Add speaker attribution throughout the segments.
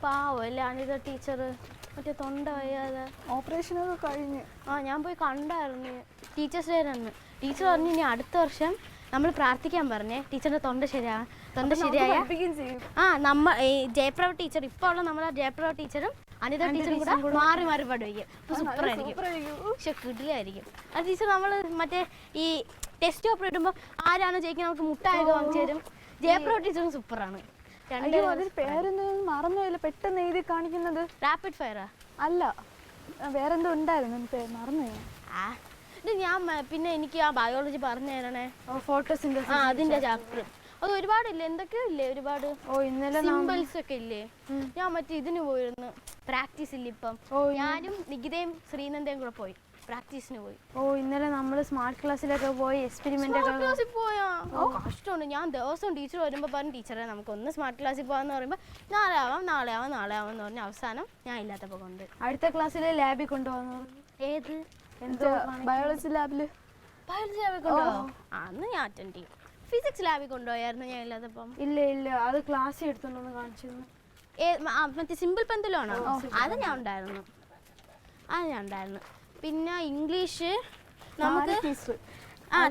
Speaker 1: പാവല്ലേ അനിത ടീച്ചർ, മറ്റേ തൊണ്ട വയ്യാതെ.
Speaker 2: ഓപ്പറേഷനൊക്കെ കഴിഞ്ഞ്.
Speaker 1: ഞാൻ പോയി കണ്ടായിരുന്നു ടീച്ചേഴ്സ് ഡേ അന്ന്. ടീച്ചർ പറഞ്ഞു ഇനി അടുത്ത വർഷം നമ്മൾ പ്രാർത്ഥിക്കാൻ പറഞ്ഞേ ടീച്ചറിന്റെ തൊണ്ട ശരിയായ ജയപ്രഭ ടീച്ചർ ഇപ്പോൾ ഉള്ള നമ്മളെ ജയപ്രഭ ടീച്ചറും അനിത ടീച്ചറും കൂടെ മാറി മാറി പഠിക്കും. സൂപ്പറായിരിക്കും, പക്ഷെ കിടിലായിരിക്കും. ആ ടീച്ചർ നമ്മൾ മറ്റേ ഈ ടെസ്റ്റ് പേപ്പർ ഇടുമ്പോൾ ആരാണ് ജയിക്കുന്നത് നമുക്ക് മുട്ടായൊക്കെ വാങ്ങിച്ചു തരും. ജയപ്രഭ ടീച്ചറും സൂപ്പറാണ്.
Speaker 2: മറന്നുപോയില്ല, പെട്ടെന്ന് എഴുതി കാണിക്കുന്നത്.
Speaker 1: റാപ്പിഡ് ഫയറാ?
Speaker 2: അല്ല, വേറെന്തോ ഉണ്ടായിരുന്നു, മറന്നുപോയി.
Speaker 1: ഞാൻ പിന്നെ എനിക്ക് ആ ബയോളജി പറഞ്ഞു തരണേ, ഫോട്ടോസിന്തസിസ്. അതിന്റെ ചാപ്റ്റർ അത് ഒരുപാടില്ലേ, എന്തൊക്കെയോ ഇല്ലേ ഒരുപാട്. സിംബൽസ് ഒക്കെ ഇല്ലേ. ഞാൻ മറ്റേ ഇതിന് പോയിരുന്നു, പ്രാക്ടീസ് ഇല്ല ഇപ്പം. ഞാനും നികിതയും ശ്രീനന്ദയും കൂടെ പോയി പ്രാക്ടീസിന് പോയി.
Speaker 2: ഇന്നലെ നമ്മള് സ്മാർട്ട് ക്ലാസ്സിലൊക്കെ പോയി എക്സ്പെരിമെന്റ്
Speaker 1: ക്ലാസ്സിൽ പോയാ കഷ്ടമുണ്ട്. ഞാൻ ദിവസം ടീച്ചർ വരുമ്പോ പറഞ്ഞു ടീച്ചറെ നമുക്ക് ഒന്ന് സ്മാർട്ട് ക്ലാസ്സിൽ പോകാന്ന് പറയുമ്പോ നാളെ ആവാം എന്ന് പറഞ്ഞ അവസാനം ഞാൻ ഇല്ലാത്തപ്പോ കൊണ്ട്
Speaker 2: അടുത്ത ക്ലാസ്സിലെ ലാബിൽ കൊണ്ടുപോകുന്നു.
Speaker 1: ഏത്
Speaker 2: ബയോളജി ലാബിൽ
Speaker 1: കൊണ്ടുപോകും. അന്ന് ഞാൻ അറ്റൻഡ് ചെയ്യും. ഫിസിക്സ് ലാബിൽ കൊണ്ടുപോയായിരുന്നു ഞാൻ ഇല്ലാത്തപ്പം.
Speaker 2: ഇല്ല, അത് ക്ലാസ്സിൽ എടുത്തോണ്ടൊന്ന് കാണിച്ചിരുന്നു.
Speaker 1: മറ്റേ സിമ്പിൾ പെൻസിലാണോ? അത് ഞാൻ ഉണ്ടായിരുന്നു. പിന്നെ ഇംഗ്ലീഷ് നമുക്ക്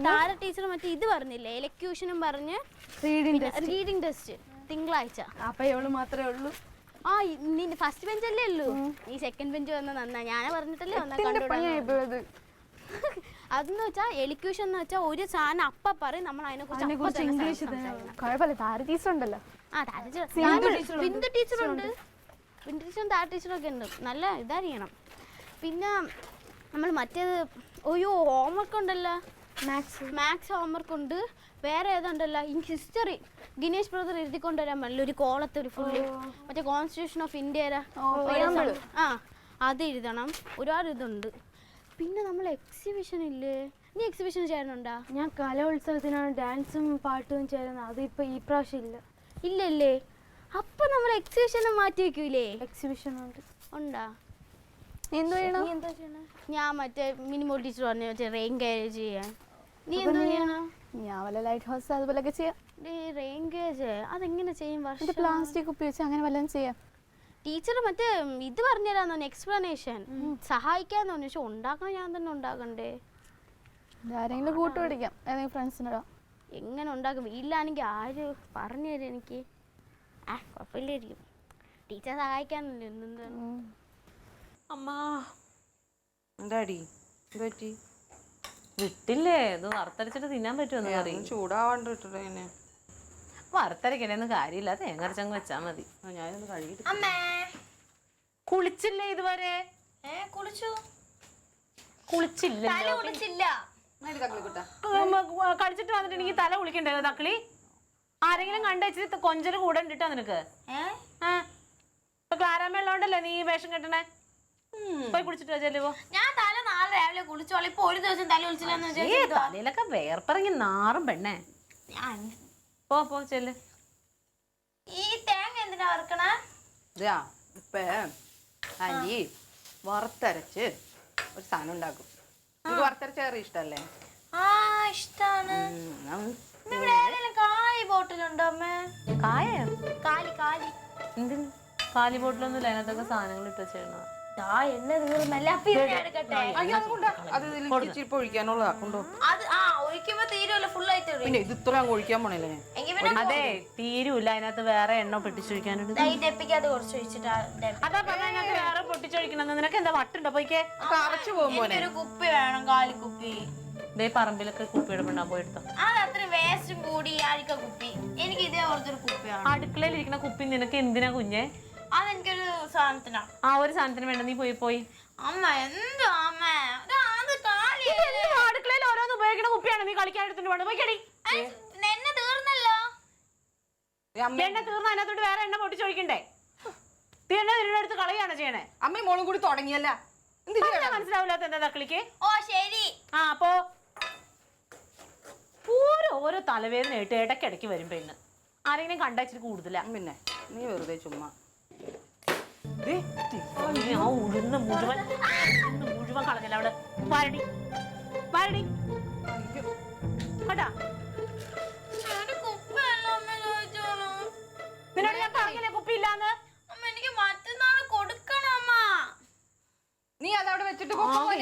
Speaker 1: താര ടീച്ചർ മറ്റേ ഇത് പറഞ്ഞില്ലേ, എലക്യൂഷനും പറഞ്ഞ് റീഡിംഗ് ടെസ്റ്റ് തിങ്കളാഴ്ച.
Speaker 2: അപ്പൊ ഇവള് മാത്രമേ ഉള്ളൂ.
Speaker 1: നിന്റെ ഫസ്റ്റ് ബെഞ്ച് അല്ലേ ഉള്ളൂ, ഈ സെക്കൻഡ് ബെഞ്ച് വന്ന നന്നാ. ഞാൻ പറഞ്ഞിട്ടല്ലേ അതെന്ന് വെച്ചാൽ എലിക്യൂഷൻ എന്ന് വെച്ചാൽ ഒരു സാധനം അപ്പ പറയും, നമ്മൾ അതിനെ കുറിച്ച്
Speaker 2: ഇംഗ്ലീഷ് ഉണ്ടല്ലോ.
Speaker 1: ബിന്ദു ടീച്ചറുണ്ട്, ബിന്ദു ടീച്ചറും താര ടീച്ചറും ഒക്കെ ഉണ്ട്. നല്ല ഇതറിയണം. പിന്നെ നമ്മൾ മറ്റേത് ഹോംവർക്ക് ഉണ്ടല്ലോ, മാത്സ് ഹോംവർക്ക് ഉണ്ട്. വേറെ ഏതുണ്ടല്ലോ, ഹിസ്റ്ററി ഗിനേഷ് ബ്രദർ എഴുതിക്കൊണ്ടുവരാൻ പറ്റില്ല, ഒരു കോളത്തെ ഒരു ഫുള്ള് മറ്റേ കോൺസ്റ്റിറ്റ്യൂഷൻ ഓഫ് ഇന്ത്യയുടെ അത് എഴുതണം. ഒരുപാട് ഇതുണ്ട്. പിന്നെ നമ്മൾ എക്സിബിഷൻ ഇല്ലേ, നീ എക്സിബിഷൻ ചേരണുണ്ടോ?
Speaker 2: ഞാൻ കലോത്സവത്തിനാണ് ഡാൻസും പാട്ടും ചേരുന്നത്. അതിപ്പോൾ ഈ പ്രാവശ്യം
Speaker 1: ഇല്ലല്ലേ? അപ്പം നമ്മൾ എക്സിബിഷനെ മാറ്റി വെക്കൂലേ?
Speaker 2: എക്സിബിഷൻ
Speaker 1: ഉണ്ടാ?
Speaker 2: എന്തോ ചെയ്യണം?
Speaker 1: ഞാൻ മറ്റേ മിനിമോൾ ടീച്ചർ പറഞ്ഞു മറ്റേ റെയിൻ ഗേജ് ചെയ്യാൻ. നീ എന്തോ ചെയ്യണം?
Speaker 2: ഞാൻ വല്ല ലൈറ്റ് ഹൗസ് അതുപോലൊക്കെ ചെയ്യാം.
Speaker 1: റെയിൻ ഗേജ് അതെങ്ങനെ ചെയ്യും?
Speaker 2: പ്ലാസ്റ്റിക് കുപ്പി വെച്ച് അങ്ങനെ വല്ലതും ചെയ്യാം.
Speaker 1: ടീച്ചർ മറ്റേ ഇത് പറഞ്ഞുതരാന്ന് പറഞ്ഞു, എക്സ്പ്ലനേഷൻ സഹായിക്കാന്ന് പറഞ്ഞു. പക്ഷെ ഉണ്ടാക്കണം ഞാൻ തന്നെ ഉണ്ടാക്കണ്ടേ?
Speaker 2: ആരെങ്കിലും കൂട്ടുപിടിക്കാം, ഏതെങ്കിലും ഫ്രണ്ട്സിനോ.
Speaker 1: എങ്ങനെ ഉണ്ടാക്കും? വീട്ടിലാണെങ്കിൽ ആര് പറഞ്ഞു തരും എനിക്ക്? കുഴപ്പമില്ലായിരിക്കും, ടീച്ചർ സഹായിക്കാനല്ലേ. എന്താണ്
Speaker 3: അമ്മ എന്താടി പറ്റി? വിട്ടില്ലേ? ഇത് വറുത്തരച്ചിട്ട് തിന്നാൻ പറ്റുമെന്ന് അറിയാം.
Speaker 4: ചൂടാവാണ്ടിട്ടേ
Speaker 3: വറുത്തരക്കണേന്ന് കാര്യമില്ല, തേങ്ങരച്ചങ്ങ് വെച്ചാ മതി.
Speaker 4: ഞാനൊന്ന് കഴുകിട്ട്.
Speaker 3: കുളിച്ചില്ലേ ഇതുവരെ? കുളിച്ചില്ല. കളിച്ചിട്ട് വന്നിട്ട് എനിക്ക് തല കുളിക്കണ്ടേ തക്കളി? ആരെങ്കിലും കണ്ടുവച്ചിട്ട് കൊഞ്ചല് കൂടെ ഉണ്ടിട്ടോ നിനക്ക്? ഇപ്പൊ ക്ലാരാമയുള്ളോണ്ടല്ലേ നീ വേഷം കെട്ടണേ? പോയി കുളിച്ചിട്ട് വെച്ചല്ലോ.
Speaker 1: ഞാൻ തല നാളെ രാവിലെ കുളിച്ചോളൂ. ഇപ്പൊ ഒരു ദിവസം തല കുളിച്ചില്ല.
Speaker 3: തലയിലൊക്കെ വേർപ്പിറങ്ങി നാറും പെണ്ണേ. പോ ചെല്ല്.
Speaker 1: ഈ തേങ്ങ എന്തിനാ വറുക്കണ?
Speaker 4: ഇപ്പൊ ആന്റി വറുത്തരച്ച് ഒരു സാധനം ഉണ്ടാക്കും. വറുത്തരച്ച് കയറി ഇഷ്ടല്ലേ?
Speaker 1: ഇഷ്ടാണ്. കാലി ബോട്ടിലുണ്ടോ അമ്മേ? കാലി
Speaker 3: എന്തിന് കാലി ബോട്ടിലൊന്നുമില്ല, അതിനകത്തൊക്കെ സാധനങ്ങൾ ഇട്ട് വെച്ചിരുന്നു.
Speaker 1: എണ്ണ തീർന്നല്ല.
Speaker 4: പിന്നെ ഇത് ഇത്ര അങ്ങ് ഒഴിക്കാൻ പോണല്ലേ?
Speaker 3: അതെ തീരൂല, അതിനകത്ത് വേറെ എണ്ണ പൊട്ടിച്ചൊഴിക്കാനുണ്ട്. അതാ പറഞ്ഞ അതിനകത്ത് വേറെ പൊട്ടിച്ചൊഴിക്കണം. നിനക്ക് എന്താ വട്ടുണ്ടോ? പോയിക്കേ
Speaker 4: അരച്ചു പോകുമ്പോ
Speaker 1: കുപ്പി വേണം, കാലിക്കുപ്പി.
Speaker 3: ഇതേ പറമ്പിലൊക്കെ കുപ്പി ഇടപെടാൻ പോയെടുത്തോ.
Speaker 1: അതത്ര വേസ്റ്റും കൂടി അഴുക്ക കുപ്പി. എനിക്ക് ഇതേ പോലത്തെ ഒരു കുപ്പിയാണ്.
Speaker 3: അടുക്കളയിൽ ഇരിക്കുന്ന കുപ്പി നിനക്ക് എന്തിനാ കുഞ്ഞെ?
Speaker 1: അതെനിക്കൊരു സാധനത്തിനാ.
Speaker 3: ഒരു സാധനത്തിന് വേണ്ട, നീ പോയി.
Speaker 1: അമ്മ എന്തോ അമ്മ,
Speaker 3: അടുക്കളയിൽ ഓരോന്ന് ഉപയോഗിക്കുന്ന കുപ്പിയാണ് നീ കളിക്കാൻ എടുത്തിട്ട് വേണം. പോയിക്കടി.
Speaker 1: എണ്ണ തീർന്നല്ലോ.
Speaker 3: എണ്ണ തീർന്ന അതിനകത്തോട്ട് വേറെ എണ്ണ പൊട്ടിച്ചൊഴിക്കണ്ടേ? എണ്ണ തിരുവെടുത്ത് കളയാണ് ചെയ്യണേ.
Speaker 4: അമ്മയും മോളും കൂടി തുടങ്ങിയല്ല,
Speaker 3: മനസ്സിലാവില്ലാത്ത എന്താ തക്കളിക്ക്?
Speaker 1: ശരി.
Speaker 3: അപ്പോ ഓരോ തലവേദന ആയിട്ട് ഇടയ്ക്കിടയ്ക്ക് വരും പെണ്ണ്. ആരെങ്കിലും കണ്ടച്ചിട്ട് കൂടുതലാ.
Speaker 4: പിന്നെ നീ വെറുതെ ചുമ്മാ
Speaker 3: ഉഴുന്ന് മുഴുവൻ കളഞ്ഞല്ല അവിടെ. വരടി കേട്ടാ. നിന്നോട് ഞാൻ പറഞ്ഞില്ലേ കുപ്പിയില്ലാന്ന്?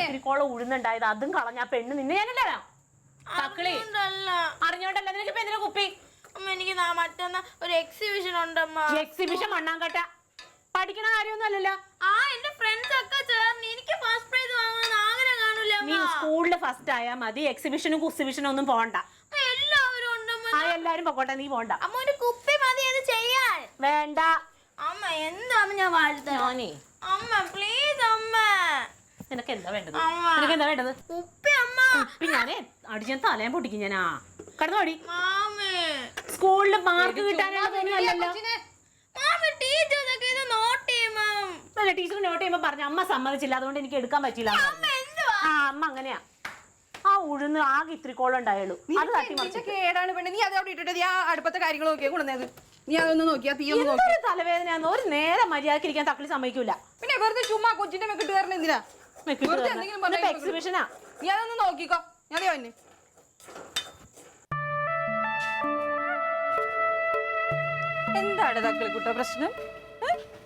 Speaker 3: ഇത്തിരിക്കോളം ഉഴുന്നുണ്ടായത് അതും കളഞ്ഞ പെണ്ണ് നിന്നെ ഞാനല്ല തക്കളി അറിഞ്ഞോണ്ടല്ല നിനക്ക് ഇപ്പൊ എന്തിനാ കുപ്പി?
Speaker 1: എനിക്ക് മറ്റന്നാ ഒരു എക്സിബിഷൻ ഉണ്ടമ്മ.
Speaker 3: എക്സിബിഷൻ മണ്ണാങ്കട്ട പഠിക്കണ കാര്യമൊന്നും അല്ലല്ലോ.
Speaker 1: എന്റെ ഫ്രണ്ട്സ് ഒക്കെ ചേർന്ന് എനിക്ക് ഫസ്റ്റ് പ്രൈസ് വാങ്ങണം ആഗ്രഹം കാണൂല.
Speaker 3: നീ സ്കൂളില് ഫസ്റ്റ് ആയാ മതി, എക്സിബിഷനും കുസിബിഷനും ഒന്നും പോണ്ട.
Speaker 1: എല്ലാവരും ഉണ്ടമ്മ.
Speaker 3: എല്ലാരും പൊക്കോട്ടെ, നീ പോണ്ട.
Speaker 1: അമ്മ ഒരു കുപ്പി മതി അത് ചെയ്യാൻ.
Speaker 3: വേണ്ട
Speaker 1: അമ്മ എന്താണ് ഞാൻ വാഴ്ത്തേ? അമ്മ പ്ലീസ് അമ്മ.
Speaker 3: നിനക്ക് എന്താ വേണ്ടത്? നിനക്ക് എന്താ വേണ്ടത്?
Speaker 1: കുപ്പി അമ്മ.
Speaker 3: കുപ്പി ഞാനേ അടിച്ചാൻ തലയാൻ പൊട്ടിക്കും ഞാനാ. കടന്നു പടി.
Speaker 1: സ്കൂളില്
Speaker 3: മാർക്ക് കിട്ടാനല്ലോ. ടീച്ചർ നോട്ട് ചെയ്യുമ്പോ പറഞ്ഞു അമ്മ സമ്മതിച്ചില്ല, അതുകൊണ്ട് എനിക്ക് എടുക്കാൻ പറ്റില്ല. അമ്മ അങ്ങനെയാ. ആ ഉഴുന്ന് ആകെ ഇത്തിരിക്കോളം ഉണ്ടായുള്ളൂ. അത് തട്ടി
Speaker 4: കേടാണ് പെണ്ണ്. നീ അത് അവിടെ ഇട്ടിട്ട് ആ അടുപ്പത്തെ കാര്യങ്ങൾ നോക്കിയാ കൊണ്ടുവന്നത്. നീ അതൊന്ന് നോക്കിയാ തീ ഒന്ന് നോക്കി.
Speaker 3: തലവേദനയാന്ന് ഒരു നേരം മര്യാദക്ക് ഇരിക്കാൻ തക്കളി സമ്മതിക്കൂല.
Speaker 4: പിന്നെ വെറുതെ ചുമ്മാ കൊച്ചിന്റെ മെക്കിട്ട് കയറണ എന്തിനാ?
Speaker 3: എക്സിബിഷനാ.
Speaker 4: നീ അതൊന്ന് നോക്കിക്കോ. ഞാൻ വന്നെ എന്താണ് തക്കളിക്കുട്ട പ്രശ്നം?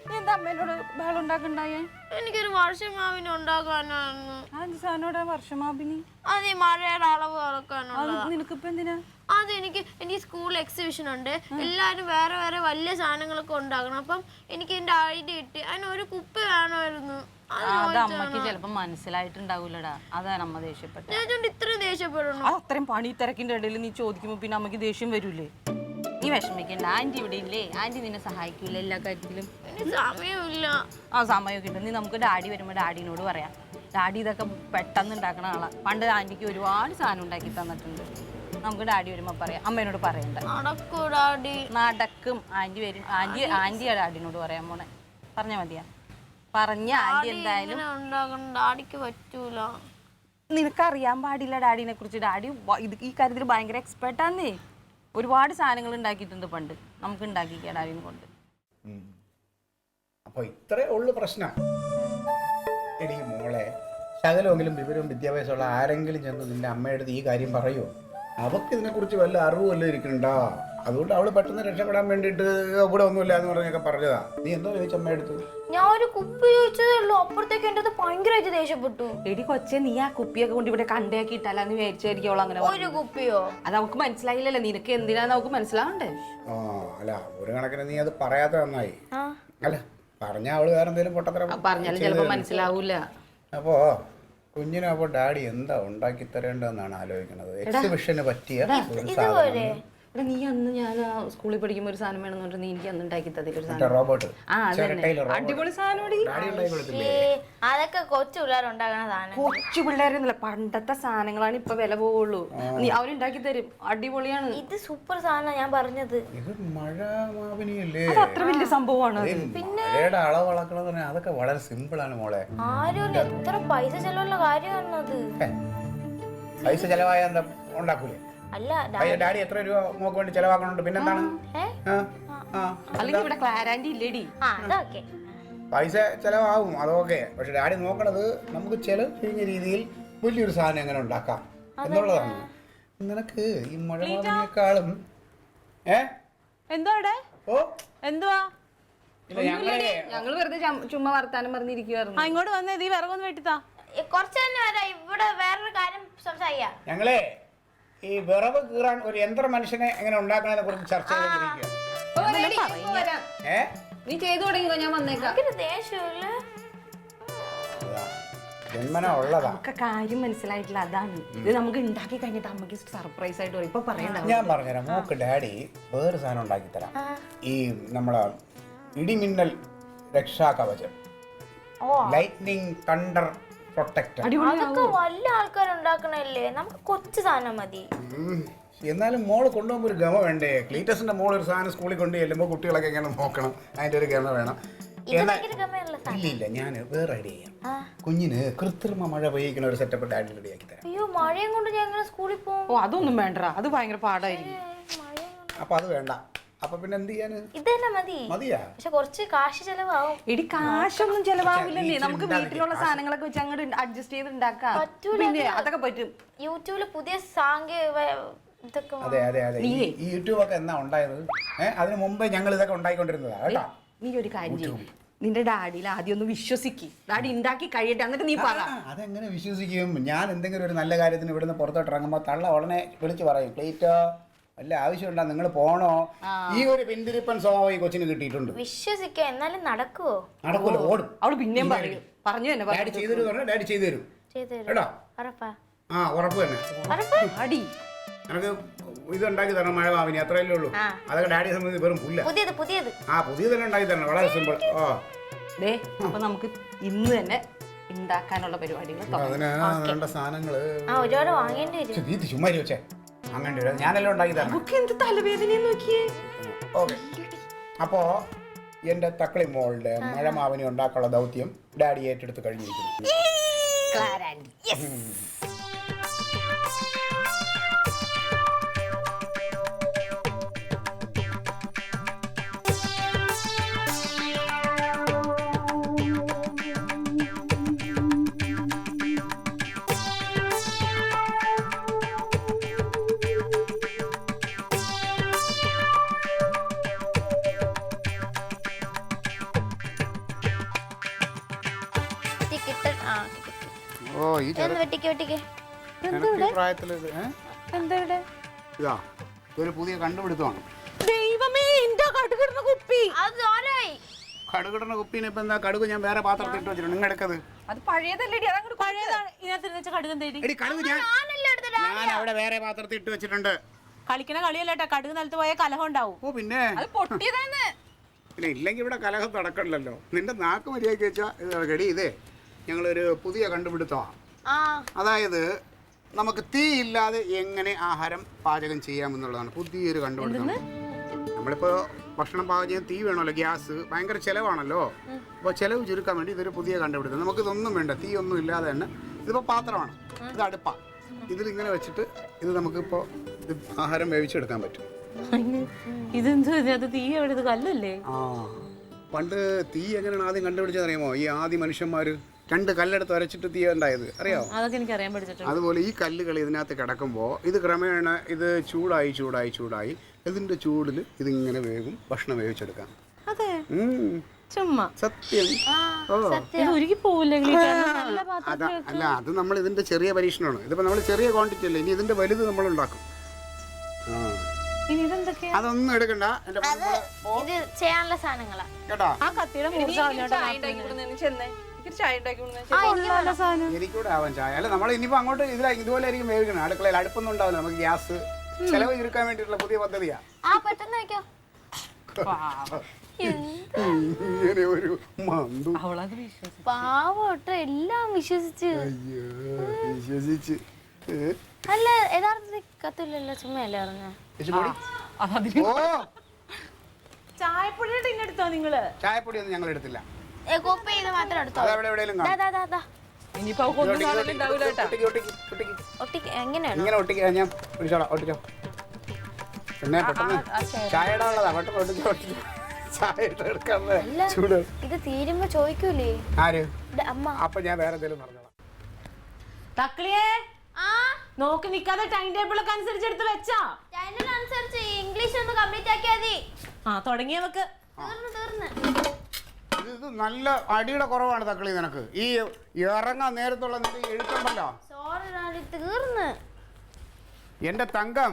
Speaker 4: നീ എന്താ അമ്മേനോട് ബഹളം ഉണ്ടാക്കണ്ടായേ?
Speaker 1: എനിക്കൊരു വർഷമാവിന് ഉണ്ടാക്കാനാണ്.
Speaker 4: അഞ്ച് സാധനോടെ വർഷമാപിനി
Speaker 1: അത് ഈ മഴയുടെ അളവ് കളക്കാനുള്ള.
Speaker 4: നിനക്കിപ്പോ എന്തിനാ?
Speaker 1: എനിക്ക് സ്കൂൾ എക്സിബിഷൻ ഉണ്ട്. എല്ലാരും വേറെ വേറെ വലിയ സാധനങ്ങളൊക്കെ ഉണ്ടാക്കണം. അപ്പം എനിക്ക് എന്റെ ഐഡിയ കിട്ടി. അതിന് ഒരു കുപ്പി വേണമായിരുന്നു.
Speaker 4: അത് അമ്മക്ക് ചിലപ്പോ മനസ്സിലായിട്ടുണ്ടാവൂലടാ. അതാണ് അമ്മ ദേഷ്യപ്പെട്ടത്.
Speaker 1: ഞാൻ ഇത്രയും ദേഷ്യപ്പെടുന്നു.
Speaker 4: അത്രയും പണി തിരക്കിന്റെ ഇടയിൽ നീ ചോദിക്കുമ്പോ പിന്നെ അമ്മക്ക് ദേഷ്യം വരൂലേ? നീ വിഷമിക്കണ്ട, ആന്റി ഇവിടെ ഇല്ലേ? ആന്റി നിന്നെ സഹായിക്കൂല എല്ലാ കാര്യത്തിലും.
Speaker 1: സമയമില്ല.
Speaker 4: സമയമൊക്കെ ഉണ്ട്. നീ നമുക്ക് ഡാഡി വരുമ്പോ ഡാഡിനോട് പറയാം. ഡാഡി ഇതൊക്കെ പെട്ടെന്ന് ഉണ്ടാക്കണ ആളാ. പണ്ട് ആന്റിക്ക് ഒരുപാട് സാധനം ഉണ്ടാക്കി തന്നിട്ടുണ്ട്. നമുക്ക് ഡാഡി വരുമ്പോ പറയാം. അമ്മേനോട് പറയണ്ട. നടക്കും. ആന്റി വരും. ആന്റിയാ ഡാഡിനോട് പറയാൻ പോണേ. പറഞ്ഞ മതിയാ? പറഞ്ഞ ആന്റി എന്തായാലും
Speaker 1: ഡാഡിക്ക് പറ്റൂല.
Speaker 4: നിനക്കറിയാൻ പാടില്ല ഡാഡിനെ കുറിച്ച്. ഡാഡി ഈ കാര്യത്തിൽ ഭയങ്കര എക്സ്പെർട്ടാന്നേ. ഒരുപാട് സാധനങ്ങൾ ഉണ്ടാക്കിയിട്ടുണ്ട് പണ്ട്. നമുക്ക് ഉണ്ടാക്കിക്കാം ഡാഡിനെ കൊണ്ട്.
Speaker 5: അപ്പൊ ഇത്രേ ഉള്ളു പ്രശ്നം. എടി മോളെ, ശകലമെങ്കിലും വിവരവും വിദ്യാഭ്യാസമുള്ള ആരെങ്കിലും ചെന്ന് നിന്റെ അമ്മയുടെ ഈ കാര്യം പറയുമോ? അവർക്ക് ഇതിനെക്കുറിച്ച് വല്ല അറിവ് വല്ലതും ഇരിക്കണ്ടോ? അതുകൊണ്ട് അവള് പെട്ടെന്ന് രക്ഷപ്പെടാൻ വേണ്ടിയിട്ട് ഇവിടെ ഒന്നുമില്ല എന്ന് പറഞ്ഞൊക്കെ പറഞ്ഞതാ. നീ എന്തോ ചോദിച്ച അമ്മ എടുത്തു?
Speaker 1: ഞാൻ ഒരു കുപ്പി ചോദിച്ചതേ ഉള്ളൂ. അപ്പുറത്തേക്ക് എന്റെ ഭയങ്കരമായിട്ട് ദേഷ്യപ്പെട്ടു.
Speaker 4: എടി കൊച്ചെ, നീ ആ കുപ്പിയൊക്കെ കൊണ്ട് ഇവിടെ കണ്ടയാക്കി ഇട്ടാലാന്ന് വിചാരിച്ചായിരിക്കും അവൾ അങ്ങനെ.
Speaker 1: ഒരു കുപ്പിയോ?
Speaker 4: അത് അവൾക്ക് മനസ്സിലായില്ലല്ലോ. നിനക്ക് എന്തിനാന്ന് അവൾക്ക് മനസ്സിലാവണ്ടേ?
Speaker 5: അല്ല, ഒരു കണക്കിന് നീ അത് പറയാത്ത നന്നായി. അല്ല, പറഞ്ഞ അവള് വേറെ എന്തെങ്കിലും പൊട്ടത്തരം
Speaker 4: പറഞ്ഞാലും ചിലപ്പോ മനസ്സിലാവൂല.
Speaker 5: അപ്പോ കുഞ്ഞിനെ അപ്പൊ ഡാഡി എന്താ ഉണ്ടാക്കി തരേണ്ടതെന്നാണ് ആലോചിക്കുന്നത്. എക്സിബിഷന് പറ്റിയ ഒരു സാധനം.
Speaker 4: എടാ, നീ അന്ന് ഞാൻ സ്കൂളിൽ പഠിക്കുമ്പോ ഒരു സാധനം വേണമെന്ന് നീ എനിക്ക് അന്ന് ഉണ്ടാക്കി തന്നില്ല.
Speaker 5: റോബോട്ട്.
Speaker 4: അടിപൊളി സാധനം.
Speaker 1: അതൊക്കെ കൊച്ചു പിള്ളേരുണ്ടാക്കണ സാധനം.
Speaker 4: കൊച്ചു പിള്ളേരൊന്നുമില്ല, പണ്ടത്തെ സാധനങ്ങളാണ് ഇപ്പൊ വില പോവുള്ളൂ. നീ അവരുണ്ടാക്കി തരും. അടിപൊളിയാണ്.
Speaker 1: ഇത് സൂപ്പർ സാധനം ഞാൻ പറഞ്ഞത്.
Speaker 5: ഇത് മഴ മാപിനിയല്ലേ?
Speaker 4: അത്ര വലിയ സംഭവമാണ്.
Speaker 5: മഴയുടെ അളവ് അളക്കണത് അതൊക്കെ വളരെ സിമ്പിൾ ആണ് മോളെ.
Speaker 1: ആരും എത്ര പൈസ ചെലവുള്ള കാര്യമാണത്.
Speaker 5: പൈസ ചെലവായ എന്താ ഉണ്ടാക്കൂലേ?
Speaker 1: അല്ല,
Speaker 5: ഡാഡി എത്ര രൂപ മോക്ക് വേണ്ടി ചെലവാക്കണുണ്ട്? പിന്നെന്താണ്?
Speaker 4: അല്ലെങ്കിൽ ഇവിടെ ക്ലാരാൻഡി ഇല്ലേടി?
Speaker 5: പൈസ ചെലവാകും, അതൊക്കെ. പക്ഷെ ഡാഡി നോക്കണത് നമുക്ക് ചെലവ് കഴിഞ്ഞ രീതിയിൽ വലിയൊരു സാധനം എങ്ങനെ ഉണ്ടാക്കാം എന്നുള്ളതാണ്. നിനക്ക് ഈ മഴക്കാളും
Speaker 4: ഞങ്ങള് വെറുതെ ചുമ്മാ വർത്താനം പറഞ്ഞിരിക്കുവായിരുന്നു.
Speaker 3: ഇങ്ങോട്ട് വന്നേ, നീ വിറകൊന്ന് വെട്ടിത്താ.
Speaker 1: കുറച്ച് തന്നെ വരാം. ഇവിടെ വേറൊരു കാര്യം സംസാരിക്കാം.
Speaker 5: ഞങ്ങളെ ഈ വിറവ് കീറാൻ ഒരു യന്ത്ര മനുഷ്യനെ എങ്ങനെ ഉണ്ടാക്കണതിനെ കുറിച്ച് ചർച്ച ചെയ്തുകൊണ്ടിരിക്കുക.
Speaker 4: നീ ചെയ്തു തുടങ്ങിയോ? ഞാൻ വന്നേക്കാം.
Speaker 5: ജന്മന ഉള്ളതാ.
Speaker 4: നമുക്ക് കാര്യം മനസ്സിലായിട്ടില്ല, അതാണ്. ഇത് നമുക്ക് ഉണ്ടാക്കി കഴിഞ്ഞിട്ട് അമ്മക്ക് സർപ്രൈസ് ആയിട്ട് പറയും. ഇപ്പൊ പറയണ്ട.
Speaker 5: ഞാൻ പറഞ്ഞുതരാം. മോക്ക് ഡാഡി വേറെ സാധനം ഉണ്ടാക്കി തരാം. ഈ നമ്മളെ ഇടിമിന്നൽ രക്ഷാ കവചം, ലൈറ്റ്നിങ് തണ്ടർ പ്രൊട്ടക്ടർ.
Speaker 1: അതൊക്കെ വലിയ ആൾക്കാരുണ്ടാക്കണല്ലേ, നമുക്ക് കൊച്ചു സാധനം മതി.
Speaker 5: എന്നാലും മോള് കൊണ്ടുപോകുമ്പോൾ ഒരു ഗമ വേണ്ടേ? ക്ലീറ്റസിന്റെ മോൾ ഒരു സാധനം സ്കൂളിൽ കൊണ്ട് ചെല്ലുമ്പോൾ കുട്ടികളൊക്കെ എങ്ങനെ നോക്കണം, അതിന്റെ ഒരു ഗമ വേണം. ഇല്ല, ഞാൻ വേറെ ഐഡിയ ചെയ്യാം. കുഞ്ഞിന് കൃത്രിമ മഴ പെയ്യിക്കുന്ന ഒരു സെറ്റപ്പ് ഡാഡി റെഡിയാക്കി തരാം.
Speaker 1: അയ്യോ, മഴയും കൊണ്ട് ഞങ്ങൾ സ്കൂളിൽ പോകും.
Speaker 4: ഓ, അതൊന്നും വേണ്ട, അത് ഭയങ്കര പാടായിരിക്കും.
Speaker 5: അപ്പൊ അത് വേണ്ട. അപ്പൊ പിന്നെ എന്ത് ചെയ്യാന്?
Speaker 1: ഇതന്നെ മതി.
Speaker 5: മതിയാ?
Speaker 1: പക്ഷെ കുറച്ച് കാശ് ചെലവാകും.
Speaker 4: എടി, കാശൊന്നും ചെലവാകില്ലേ? നമുക്ക് വീട്ടിലുള്ള സാധനങ്ങളൊക്കെ വെച്ച് അങ്ങോട്ട് അഡ്ജസ്റ്റ് ചെയ്ത് ഉണ്ടാക്കാം. പിന്നെ അതൊക്കെ പറ്റും.
Speaker 1: യൂട്യൂബില് പുതിയ സാങ്കേതിക
Speaker 5: അതെ അതെ അതെ. ഈ യൂട്യൂബ് ഒക്കെ എന്നാ ഉണ്ടായത്? അതിന് മുമ്പേ ഞങ്ങൾ ഇതൊക്കെ ഉണ്ടായിക്കൊണ്ടിരുന്നതാ കേട്ടോ.
Speaker 4: നീ ഒരു കാര്യം ചെയ്യും, നിന്റെ ഡാഡിയിൽ ആദ്യം ഒന്ന് വിശ്വസിക്ക്. ഡാഡി ഉണ്ടാക്കി കഴിയട്ടെ, എന്നിട്ട് നീ പറ.
Speaker 5: അതെങ്ങനെ വിശ്വസിക്കും? ഞാൻ എന്തെങ്കിലും ഒരു നല്ല കാര്യത്തിന് ഇവിടുന്ന് പുറത്തോട്ട് ഇറങ്ങുമ്പോൾ തള്ള ഉടനെ വിളിച്ച് പറയും, പ്ലേറ്റോ വല്ല ആവശ്യമുണ്ടോ, നിങ്ങൾ പോണോ? ഈ ഒരു പിന്തിരിപ്പൻ സ്വഭാവം ഈ കൊച്ചിന് കിട്ടിയിട്ടുണ്ട്.
Speaker 1: വിശ്വസിക്കാം, എന്നാലും നടക്കുവോ?
Speaker 5: നടക്കൂല, ഓടും.
Speaker 4: അവള് പിന്നെയും പറയും. പറഞ്ഞു തന്നെ
Speaker 5: ഡാഡി ചെയ്തു തരും പറഞ്ഞാൽ ഡാഡി ചെയ്തു തരും കേട്ടോ. ആ ഉറപ്പ് തന്നെ.
Speaker 4: ഡാഡി
Speaker 5: എനിക്ക് ഇത് ഉണ്ടാക്കി തരണം മഴ മാവിനി, അത്രയല്ലേ ഉള്ളൂ. അതൊക്കെ ഡാഡിയെ സംബന്ധിച്ച് വെറും പുല്ല. പുതിയതെല്ലാം ഉണ്ടാക്കി തരണം, വളരെ സിമ്പിൾ.
Speaker 4: അപ്പൊ നമുക്ക് ഇന്ന് തന്നെ ഉണ്ടാക്കാനുള്ള പരിപാടികൾ
Speaker 5: അതിന് വേണ്ട സാധനങ്ങള്
Speaker 1: ഒരുപാട് വാങ്ങേണ്ടി വരും.
Speaker 5: നീ ചുമ്മാരി വെച്ചേ, അങ്ങനെ ഞാനെല്ലാം ഉണ്ടാക്കി തരണം.
Speaker 4: എന്ത് തലവേദന നോക്കിയേ.
Speaker 5: ഓക്കെ, അപ്പോ എന്റെ തക്കളി മോളുടെ മഴ മാവിനി ഉണ്ടാക്കാനുള്ള ദൗത്യം ഡാഡി ഏറ്റെടുത്ത് കഴിഞ്ഞിരിക്കുന്നു. ഓ ഈ പ്രായത്തില് ഇതാ ഇതൊരു പുതിയ കണ്ടുപിടുത്തമാണ്.
Speaker 4: ദൈവമേ, എന്റെ കടുകിടുന്ന കുപ്പി.
Speaker 5: കടുകിടുന്ന കുപ്പീനെ ഇപ്പൊ എന്താ, കടുക് ഞാൻ വേറെ പാത്രത്തിൽ ഇട്ട് വെച്ചിട്ടുണ്ട്, നിങ്ങൾ എടുക്കത്.
Speaker 4: അത് പഴയതല്ലേടി, അതങ്ങോട്ട്
Speaker 3: പഴയതാണ്. ഇതിനകത്ത് കടുക് തേടി
Speaker 5: എടി കടുക് ഞാൻ അവിടെ വേറെ പാത്രത്തിൽ ഇട്ട് വെച്ചിട്ടുണ്ട്.
Speaker 3: കളിക്കണ കളിയല്ലേട്ടാ, കടുക് നിലത്ത് പോയ കലഹം ഉണ്ടാവും.
Speaker 5: ഓ പിന്നെ
Speaker 4: അത് പൊട്ടിയതാണ്.
Speaker 5: പിന്നെ ഇല്ലെങ്കിൽ ഇവിടെ കലഹം നടക്കണ്ടല്ലോ. നിന്റെ നാക്ക് മര്യാദയ്ക്ക് വെച്ചാൽ ഇത് കടി. ഇതേ ഞങ്ങളൊരു പുതിയ കണ്ടുപിടുത്തമാണ്. അതായത് നമുക്ക് തീ ഇല്ലാതെ എങ്ങനെ ആഹാരം പാചകം ചെയ്യാമെന്നുള്ളതാണ് പുതിയൊരു കണ്ടുപിടുത്തം. നമ്മളിപ്പോൾ ഭക്ഷണം പാകം ചെയ്യാൻ തീ വേണമല്ലോ, ഗ്യാസ് ഭയങ്കര ചിലവാണല്ലോ. അപ്പോൾ ചിലവ് ചുരുക്കാൻ വേണ്ടി ഇതൊരു പുതിയ കണ്ടുപിടുത്തം. നമുക്കിതൊന്നും വേണ്ട, തീ ഒന്നും ഇല്ലാതെ തന്നെ. ഇതിപ്പോൾ പാത്രമാണ്, ഇത് അടുപ്പാണ്. ഇതിലിങ്ങനെ വെച്ചിട്ട് ഇത് നമുക്കിപ്പോൾ ആഹാരം വേവിച്ചെടുക്കാൻ പറ്റും.
Speaker 3: ഇതെന്തോ ഇതിനകത്ത് തീ എവിടെ, ഇത് കല്ലല്ലേ?
Speaker 5: ആ പണ്ട് തീ എങ്ങനെയാണ് ആദ്യം കണ്ടുപിടിച്ചതറിയാമോ? ഈ ആദ്യ മനുഷ്യന്മാർ 2 കല്ലെടുത്ത് അരച്ചിട്ട് തീ ഉണ്ടായത് അറിയാമോ?
Speaker 3: അതൊക്കെ എനിക്ക് അറിയാൻ പഠിച്ചിട്ടുണ്ട്.
Speaker 5: അതുപോലെ ഈ കല്ലുകൾ ഇതിനകത്ത് കിടക്കുമ്പോൾ ഇത് ക്രമേണ ഇത് ചൂടായി ഇതിന്റെ ചൂടിൽ ഇതിങ്ങനെ വേഗം ഭക്ഷണം വേവിച്ചെടുക്കാം.
Speaker 3: അതെ, ചുമ്മാ
Speaker 5: സത്യം.
Speaker 3: ഒരുക്കി പോവില്ലേ?
Speaker 5: അല്ല, അത് നമ്മൾ ഇതിന്റെ ചെറിയ പരീക്ഷണമാണ്. ഇതിപ്പോ നമ്മൾ ചെറിയ ക്വാണ്ടിറ്റി അല്ലേ, ഇനി ഇതിന്റെ വലുത് നമ്മൾ ഉണ്ടാക്കും. അതൊന്നും എടുക്കണ്ട,
Speaker 1: ഇത് ചെയ്യാനുള്ള സാധനങ്ങളാ
Speaker 5: കേട്ടോ.
Speaker 3: ആ കത്തിയുടെ
Speaker 5: എനിക്കൂടെ ആവാൻ ചായ. അല്ല നമ്മൾ ഇനിയിപ്പോ അങ്ങോട്ട് ഇതുപോലെ ആയിരിക്കും വേവിക്കണം. അടുക്കളയിൽ അടുപ്പൊന്നും ഉണ്ടാവില്ല, നമുക്ക് ഗ്യാസ് ചെലവ് ചുരുക്കാൻ വേണ്ടിയിട്ടുള്ള പുതിയ പദ്ധതിയാ. ഇങ്ങനെ ഒരു മന്ദു
Speaker 1: പാവോട്ടോ, എല്ലാം വിശ്വസിച്ച്.
Speaker 5: വിശ്വസിച്ച്
Speaker 1: അല്ല, യഥാർത്ഥത്തിൽ കത്തില്ലല്ലോ, ചുമ്മയല്ലേ പറഞ്ഞ.
Speaker 3: ചായപ്പൊടിയുടെ ടിന്നെടുത്തോ നിങ്ങള്?
Speaker 5: ചായപ്പൊടി ഒന്നും ഞങ്ങൾ എടുത്തില്ല,
Speaker 1: കോപ്പി ചെയ്ത് മാത്രം എടുത്തോ.
Speaker 5: ഇങ്ങനെ ഒട്ടിക്കാ, ഞാൻ പിടിച്ചോളാം. ഒട്ടിച്ചോ. പിന്നെ പെട്ടെന്ന് ചായയുടെ ഉള്ളതാ, പെട്ടെന്ന് ഒട്ടിച്ചോ. ചായ ചൂട്
Speaker 1: ഇത് തീരുമ്പോ ചോദിക്കൂലേ
Speaker 5: ആര്?
Speaker 1: അമ്മ.
Speaker 5: അപ്പൊ ഞാൻ വേറെ എന്തെങ്കിലും പറഞ്ഞോളാം.
Speaker 3: തക്കളിയേ, നോക്കി നിക്കാതെ ടൈം ടേബിൾ ഒക്കെ അനുസരിച്ച് എടുത്ത് വെച്ചാ.
Speaker 1: ഇംഗ്ലീഷ് ഒന്ന് കംപ്ലീറ്റ് ആക്കിയാ മതി.
Speaker 3: തുടങ്ങിയവക്ക്
Speaker 5: ഇത് നല്ല അടിയുടെ കുറവാണ് തക്കളി നിനക്ക്. ഈ ഇറങ്ങാൻ നേരത്തുള്ള നിന്റെ എഴുത്തുണ്ടല്ലോ. എന്റെ തങ്കം,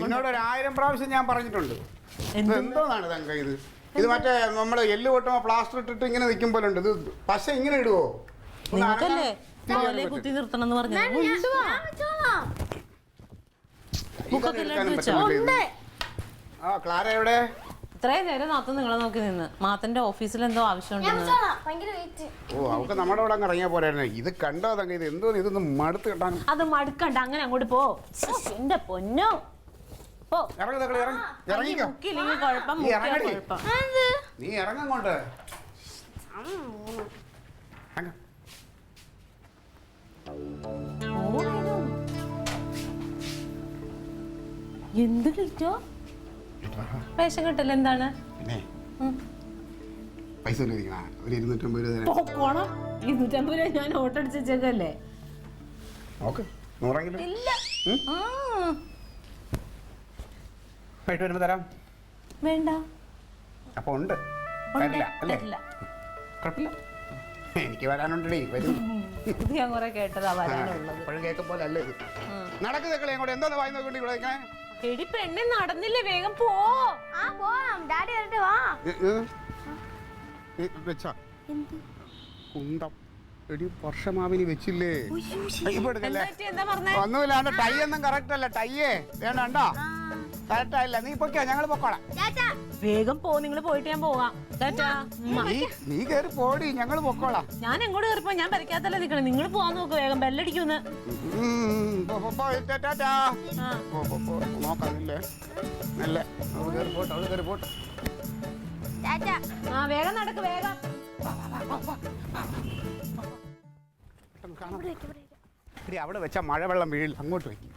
Speaker 5: നിന്നോട് 1000 പ്രാവശ്യം ഞാൻ പറഞ്ഞിട്ടുണ്ട്. എന്തോന്നാണ് തങ്കം ഇത്? ഇത് മറ്റേ നമ്മള് എല്ല് പൊട്ടുമ്പോ പ്ലാസ്റ്റർ ഇട്ടിട്ട് ഇങ്ങനെ നിൽക്കും പോലെ ഉണ്ട്. ഇത് പശ ഇങ്ങനെ ഇടുവോ?
Speaker 3: കുത്തി നിർത്തണം പറഞ്ഞു.
Speaker 5: ആ ക്ലാര എവിടെ?
Speaker 3: ഇത്രയും നേരം നാത്തു നിങ്ങളെ നോക്കി നിന്ന്. മാത്തന്റെ ഓഫീസിൽ എന്തോ ആവശ്യമുണ്ടെന്ന്.
Speaker 5: ഓ, അവർക്ക് നമ്മുടെ അവിടെ അങ്ങ് ഇറങ്ങിയാ പോരായിരുന്നു. ഇത് കണ്ടോ തങ്ക? ഇത് എന്തോ ഇതൊന്നും മടുത്ത് കിട്ടാൻ.
Speaker 3: അത് മടുക്കണ്ട, അങ്ങനെ അങ്ങോട്ട് പോ. എന്റെ പൊന്നോ, പോ.
Speaker 5: നീ ഇറങ്ങോട്ട്.
Speaker 3: എന്ത് കിട്ടോ? വേഷം കിട്ടല്ല എന്താണ്?
Speaker 5: പൈസ ഒരു 250 രൂപ.
Speaker 3: 250 രൂപ ഞാൻ ഓട്ടോ അടിച്ച് വെച്ചേക്കല്ലേ.
Speaker 5: വരുമ്പോ തരാം.
Speaker 3: വേണ്ട.
Speaker 5: അപ്പൊ ഉണ്ട്. വരില്ല അല്ലേ?
Speaker 3: തരില്ല.
Speaker 5: കുഴപ്പമില്ല, എനിക്ക് വരാനുണ്ടേ, വരും.
Speaker 3: ഇത് ഞാൻ കുറെ കേട്ടതാ വരാനുള്ളത്.
Speaker 5: എപ്പോഴും കേൾക്കും പോലെ അല്ലേ ഇത്. നടക്ക് തക്കളെ അങ്ങോട്ട്, എന്താ വായി നോക്കിക്കൊണ്ട് ഇവിടെ നിൽക്കണേ?
Speaker 3: എടി പെണ്ണെ നടന്നില്ലേ, വേഗം പോ.
Speaker 1: ആ പോവാം, ഡാഡി വരട്ടെ, വാ.
Speaker 5: വെച്ചാ കുന്തം എടി വർഷമാവിനി വെച്ചില്ലേ? ഇപ്പൊ എടുക്കല്ലേ?
Speaker 3: എന്താ പറഞ്ഞേ?
Speaker 5: ഒന്നുമില്ലാണ്ട് ടൈ ഒന്നും കറക്റ്റ് അല്ല. ടൈയേ വേണ്ടോ? കറക്റ്റ് ആയില്ല. നീ പൊക്കോ, ഞങ്ങൾ പൊക്കോളാം.
Speaker 3: വേഗം പോ, നിങ്ങൾ പോയിട്ട് ഞാൻ പോവാം.
Speaker 5: നീ കേറി പോടി, ഞങ്ങൾ പൊക്കോളാം.
Speaker 3: ഞാൻ എങ്ങോട്ട് കയറിപ്പോ? ഞാൻ പരിക്കാത്തല്ലേ നിക്കണേ. നിങ്ങൾ പോവാൻ നോക്ക്, വേഗം ബെല്ലടിക്കൂന്ന്.
Speaker 5: നോക്കാന്നില്ലേ? നല്ല അവള് കയറി പോട്ടെ, അവള് കയറി പോട്ടെ.
Speaker 3: ആ വേഗം നടക്ക്, വേഗം.
Speaker 5: എടി അവിടെ വെച്ചാൽ മഴവെള്ളം വീഴില്ല, അങ്ങോട്ട് വയ്ക്കും.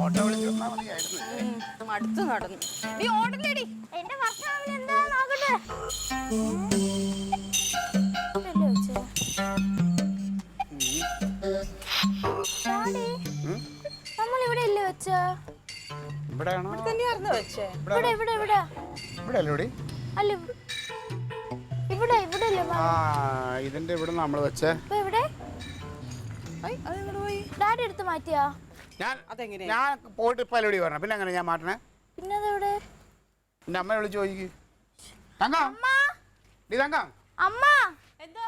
Speaker 5: ഓട്ടോ വിളിച്ച് വന്നാൽ മതിയായിരുന്നു.
Speaker 4: അടുത്ത് നടന്നു. നീ ഓടല്ലേടി?
Speaker 1: എന്റെ വർഷം എന്താ നോക്കട്ടെ. നമ്മൾ ഇവിടെ ഇല്ലേ വെച്ച?
Speaker 5: ഇവിടെയാണോ?
Speaker 4: തന്നെയായിരുന്നു വെച്ചേ.
Speaker 1: ഇവിടെ ഇവിടെ ഇവിടെ
Speaker 5: ഇവിടെ അല്ലേ?
Speaker 1: അല്ല ഇവിടെ ഇവിടെ അല്ലേ?
Speaker 5: ആ ഇതിന്റെ ഇവിടെ നമ്മൾ വെച്ചേ.
Speaker 1: ഇപ്പൊ ഇവിടെ ഡാഡി എടുത്ത് മാറ്റിയാ?
Speaker 5: ഞാൻ പോയിട്ട് ഇപ്പൊ അല്ലോടി പറഞ്ഞ, പിന്നെ അങ്ങനെ ഞാൻ മാറ്റണേ?
Speaker 1: പിന്നെ അതെവിടെ?
Speaker 5: എന്റെ അമ്മയെ വിളിച്ച് ചോദിക്ക്. തങ്കം, നീ തങ്കം.
Speaker 1: അമ്മ
Speaker 3: എന്തോ?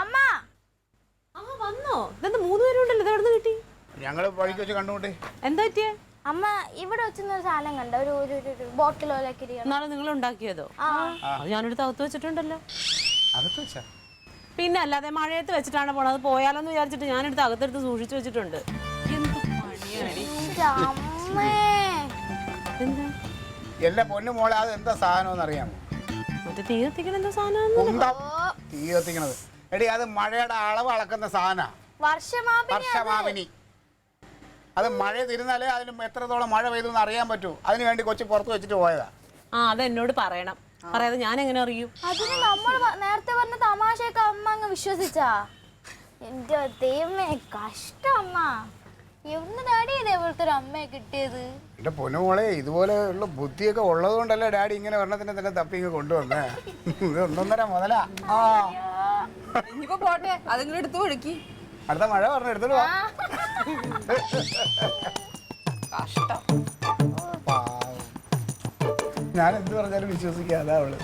Speaker 1: അമ്മ
Speaker 3: ആ വന്നോ? ഇതെന്താ 3 പേരുണ്ടല്ലോ, ഇതെവിടെ നിന്ന് കിട്ടി?
Speaker 5: ഞങ്ങള് വഴിക്ക് വെച്ച് കണ്ടുകൂട്ടി.
Speaker 3: എന്താ പറ്റിയേ?
Speaker 1: അമ്മ ഇവിടെ വെച്ചൊരു സാധനം കണ്ട, ഒരു ബോട്ടിലോ ലക്കിരിയോ.
Speaker 3: നാളെ നിങ്ങൾ ഉണ്ടാക്കിയതോ? അത് ഞാനെടുത്ത് അകത്ത് വെച്ചിട്ടുണ്ടല്ലോ.
Speaker 5: അകത്ത് വെച്ചാ?
Speaker 3: പിന്നെ അല്ലാതെ മഴയത്ത് വെച്ചിട്ടാണ് പോണത്. പോയാലോന്ന് വിചാരിച്ചിട്ട് ഞാനെടുത്ത് അകത്തെടുത്ത് സൂക്ഷിച്ചു വെച്ചിട്ടുണ്ട്.
Speaker 1: അമ്മേ
Speaker 3: എന്താ?
Speaker 5: എന്റെ പൊന്നു മോളെ, അത് എന്താ സാധനം അറിയാമോ?
Speaker 3: മറ്റേ തീ കത്തിക്കണ എന്താ സാധനം?
Speaker 5: കുന്തം. തീ കത്തിക്കണത് എടി, അത് മഴയുടെ അളവ് അളക്കുന്ന സാധന. വർഷമാവിനി. അത് മഴ തിരുന്നാലേ അതിന് എത്രത്തോളം മഴ പെയ്തു എന്ന് അറിയാൻ പറ്റൂ. അതിന് വേണ്ടി കൊച്ചു പുറത്ത് വെച്ചിട്ട് പോയതാ.
Speaker 3: ആ അതെന്നോട് പറയണം. പറയാതെ ഞാൻ എങ്ങനെ അറിയൂ?
Speaker 1: അതിന് നമ്മൾ നേരത്തെ പറഞ്ഞ തമാശയൊക്കെ അമ്മ അങ്ങ് വിശ്വസിച്ചാ? എന്റെ ദൈവമേ, കഷ്ടം അമ്മ. എവിടുന്ന് ഡാഡി ഇതേപോലത്തെ ഒരു അമ്മയെ കിട്ടിയത്?
Speaker 5: എന്റെ പൊന്നുമോളെ, ഇതുപോലെയുള്ള ബുദ്ധിയൊക്കെ ഉള്ളത് കൊണ്ടല്ലേ ഡാഡി ഇങ്ങനെ ഒരെണ്ണത്തിനെ തന്നെ തപ്പി ഇങ്ങ് കൊണ്ടുവന്നേ. ഇത് 1.5 മുതലാ. ആ
Speaker 4: ഇനിയിപ്പോ പോട്ടെ, അതിങ്ങനെ എടുത്തു ഒഴുക്കി.
Speaker 5: അടുത്ത മഴ പറഞ്ഞ എടുത്തിട്ട് വാ.
Speaker 4: കഷ്ടം.
Speaker 5: ഞാൻ എന്ത് പറഞ്ഞാലും വിശ്വസിക്കാതെ അവള്.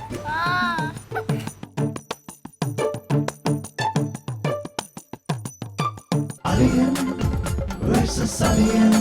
Speaker 6: Alien versus Alien.